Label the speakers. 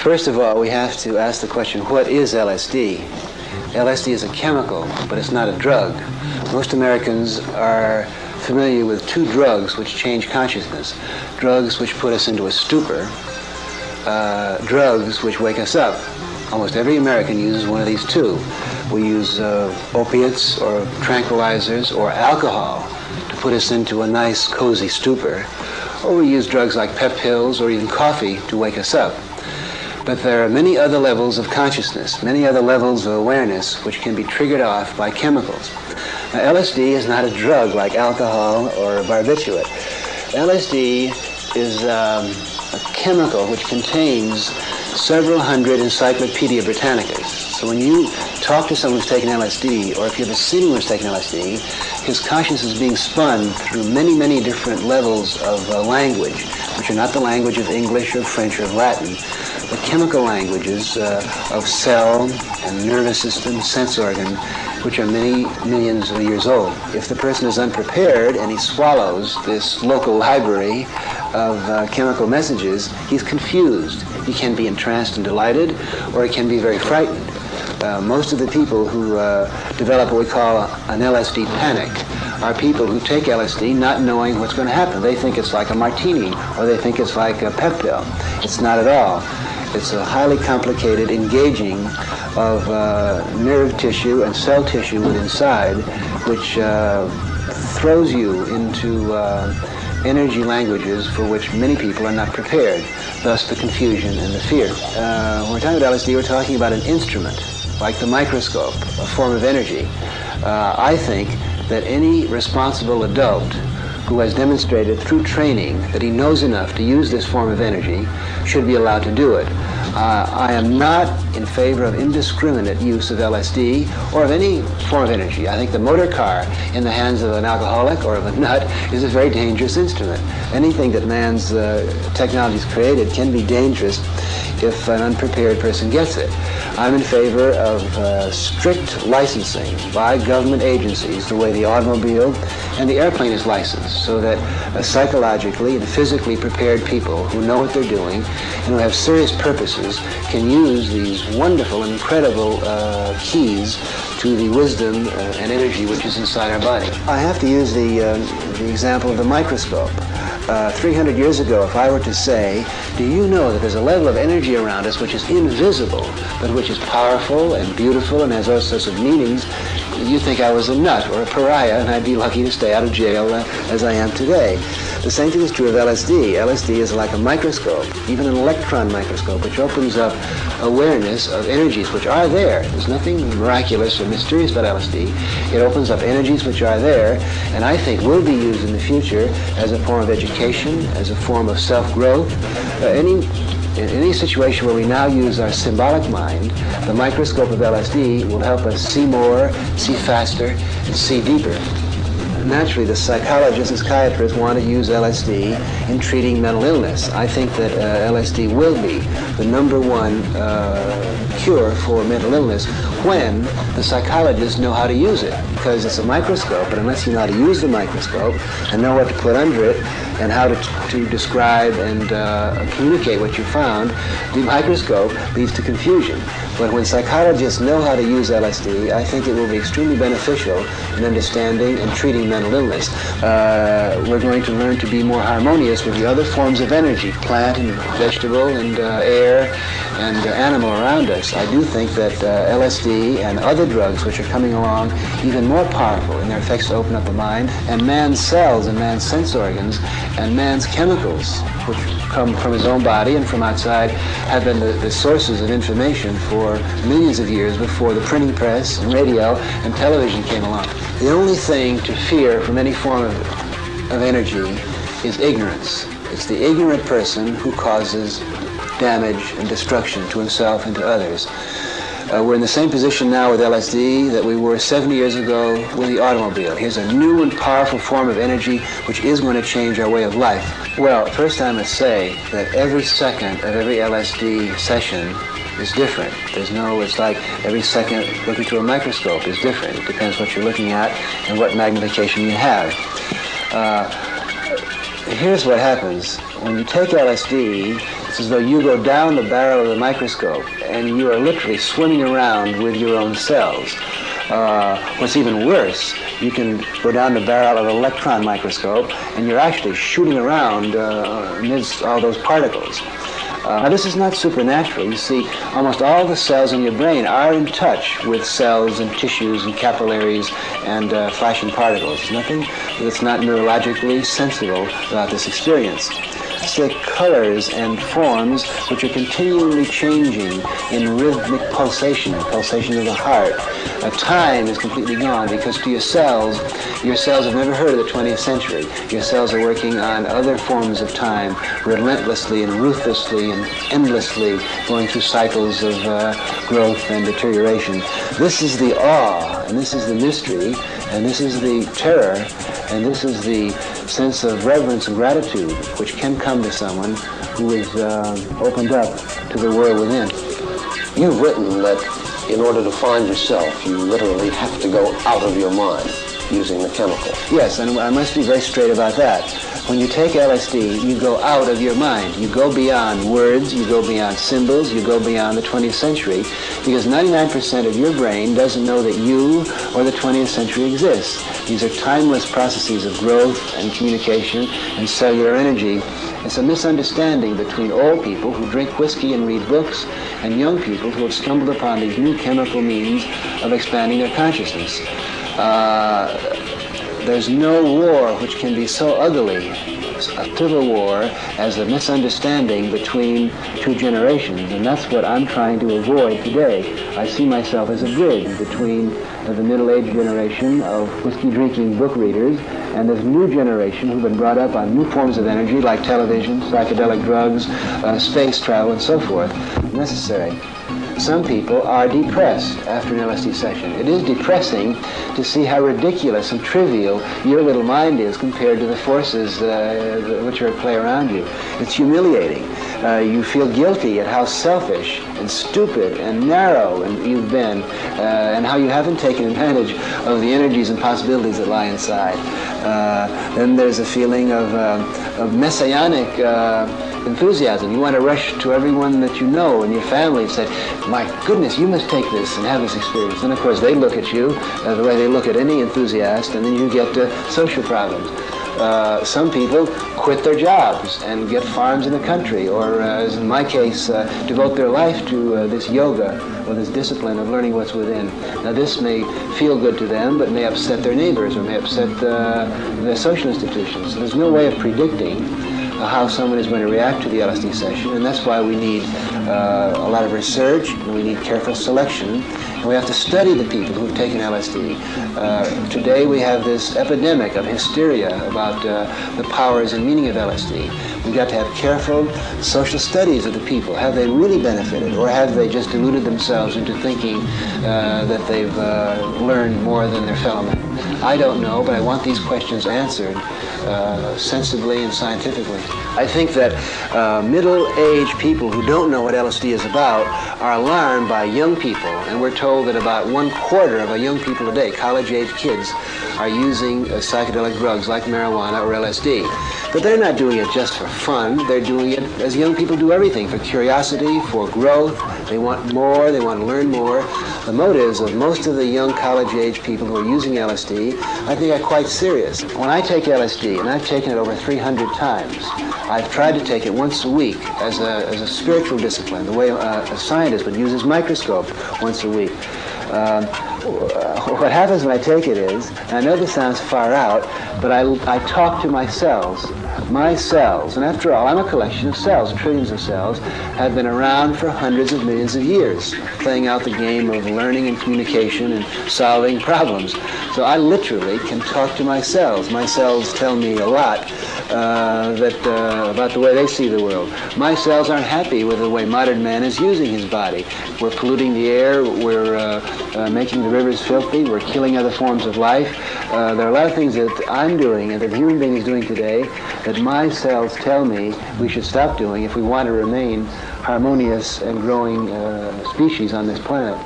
Speaker 1: First of all, we have to ask the question, what is LSD? LSD is a chemical, but it's not a drug. Most Americans are familiar with two drugs which change consciousness. Drugs which put us into a stupor, drugs which wake us up. Almost every American uses one of these two. We use opiates or tranquilizers or alcohol to put us into a nice, cozy stupor. Or we use drugs like pep pills or even coffee to wake us up. But there are many other levels of consciousness, many other levels of awareness which can be triggered off by chemicals. Now, LSD is not a drug like alcohol or barbiturate. LSD is a chemical which contains several hundred Encyclopedia Britannicas. So when you talk to someone who's taken LSD, or if you have a seen who's taken LSD, his consciousness is being spun through many, many different levels of language, which are not the language of English or French or Latin, but chemical languages of cell and nervous system, sense organ, which are many millions of years old. If the person is unprepared and he swallows this local library of chemical messages, he's confused. He can be entranced and delighted, or he can be very frightened. Most of the people who develop what we call an LSD panic are people who take LSD not knowing what's going to happen. They think it's like a martini, or they think it's like a pep pill. It's not at all. It's a highly complicated engaging of nerve tissue and cell tissue inside, which throws you into energy languages for which many people are not prepared, thus the confusion and the fear. When we're talking about LSD, we're talking about an instrument, like the microscope, a form of energy. I think that any responsible adult who has demonstrated through training that he knows enough to use this form of energy should be allowed to do it. I am not in favor of indiscriminate use of LSD or of any form of energy. I think the motor car in the hands of an alcoholic or of a nut is a very dangerous instrument. Anything that man's technology has created can be dangerous if an unprepared person gets it. I'm in favor of strict licensing by government agencies, the way the automobile and the airplane is licensed, so that psychologically and physically prepared people who know what they're doing and who have serious purposes can use these wonderful and incredible keys to the wisdom and energy which is inside our body. I have to use the example of the microscope. 300 years ago, if I were to say, do you know that there's a level of energy around us which is invisible, but which is powerful and beautiful and has all sorts of meanings, you'd think I was a nut or a pariah, and I'd be lucky to stay out of jail as I am today. The same thing is true of LSD. LSD is like a microscope, even an electron microscope, which opens up awareness of energies which are there. There's nothing miraculous or mysterious about LSD. It opens up energies which are there, and I think will be used in the future as a form of education, as a form of self-growth. In any situation where we now use our symbolic mind, the microscope of LSD will help us see more, see faster, and see deeper. Naturally, the psychologists and psychiatrists want to use LSD in treating mental illness. I think that LSD will be the #1 cure for mental illness when the psychologists know how to use it, because it's a microscope, but unless you know how to use the microscope and know what to put under it and how to describe and communicate what you found, the microscope leads to confusion. But when psychologists know how to use LSD, I think it will be extremely beneficial in understanding and treating mental illness. We're going to learn to be more harmonious with the other forms of energy, plant and vegetable and air and animal around us. I do think that LSD and other drugs which are coming along even more powerful in their effects to open up the mind, and man's cells and man's sense organs and man's chemicals, which come from his own body and from outside, have been the sources of information for millions of years before the printing press and radio and television came along. The only thing to fear from any form of energy is ignorance. It's the ignorant person who causes damage and destruction to himself and to others. We're in the same position now with LSD that we were 70 years ago with the automobile. Here's a new and powerful form of energy which is going to change our way of life. Well, first I must say that every second of every LSD session is different. It's like every second looking through a microscope is different. It depends what you're looking at and what magnification you have. Here's what happens. When you take LSD, It's as though you go down the barrel of the microscope and you are literally swimming around with your own cells. What's even worse, you can go down the barrel of an electron microscope and you're actually shooting around amidst all those particles. Now this is not supernatural. You see, almost all the cells in your brain are in touch with cells and tissues and capillaries and flashing particles. There's nothing that's not neurologically sensible about this experience. It's the colors and forms which are continually changing in rhythmic pulsation of the heart. Time is completely gone because to your cells have never heard of the 20th century. Your cells are working on other forms of time, relentlessly and ruthlessly and endlessly going through cycles of growth and deterioration. This is the awe, and this is the mystery, and this is the terror, and this is the sense of reverence and gratitude which can come to someone who is opened up to the world within.
Speaker 2: You've written that in order to find yourself, you literally have to go out of your mind using the chemical.
Speaker 1: Yes, and I must be very straight about that. When you take LSD, you go out of your mind. You go beyond words, you go beyond symbols, you go beyond the 20th century, because 99% of your brain doesn't know that you or the 20th century exists. These are timeless processes of growth and communication and cellular energy. It's a misunderstanding between old people who drink whiskey and read books and young people who have stumbled upon these new chemical means of expanding their consciousness. There's no war which can be so ugly, a civil war, as a misunderstanding between two generations, and that's what I'm trying to avoid today. I see myself as a bridge between the middle-aged generation of whiskey-drinking book readers and this new generation who've been brought up on new forms of energy like television, psychedelic drugs, space travel, and so forth, necessary. Some people are depressed after an LSD session. It is depressing to see how ridiculous and trivial your little mind is compared to the forces which are at play around you. It's humiliating. You feel guilty at how selfish and stupid and narrow you've been and how you haven't taken advantage of the energies and possibilities that lie inside. Then there's a feeling of messianic enthusiasm. You want to rush to everyone that you know in your family and say, my goodness, you must take this and have this experience. And of course they look at you the way they look at any enthusiast, and then you get social problems. Some people quit their jobs and get farms in the country, or as in my case, devote their life to this yoga or this discipline of learning what's within. Now this may feel good to them, but may upset their neighbors or may upset their social institutions. So there's no way of predicting how someone is going to react to the LSD session, and that's why we need a lot of research, and we need careful selection, and we have to study the people who have taken LSD. Today we have this epidemic of hysteria about the powers and meaning of LSD. We've got to have careful social studies of the people. Have they really benefited, or have they just deluded themselves into thinking that they've learned more than their fellow men? I don't know, but I want these questions answered sensibly and scientifically. I think that middle-aged people who don't know what LSD is about are alarmed by young people, and we're told that about 1/4 of our young people today, college-age kids, are using psychedelic drugs like marijuana or LSD. But they're not doing it just for fun. They're doing it as young people do everything, for curiosity, for growth. They want more, they want to learn more. The motives of most of the young college-age people who are using LSD, I think, are quite serious. When I take LSD, and I've taken it over 300 times, I've tried to take it once a week as a spiritual discipline, the way a scientist would use his microscope once a week. What happens when I take it is, and I know this sounds far out, but I talk to my cells. My cells, and after all, I'm a collection of cells, trillions of cells, have been around for hundreds of millions of years, playing out the game of learning and communication and solving problems. So I literally can talk to my cells. My cells tell me a lot about the way they see the world. My cells aren't happy with the way modern man is using his body. We're polluting the air, we're making the rivers filthy, we're killing other forms of life. There are a lot of things that I'm doing and that the human being is doing today that my cells tell me we should stop doing if we want to remain harmonious and growing species on this planet.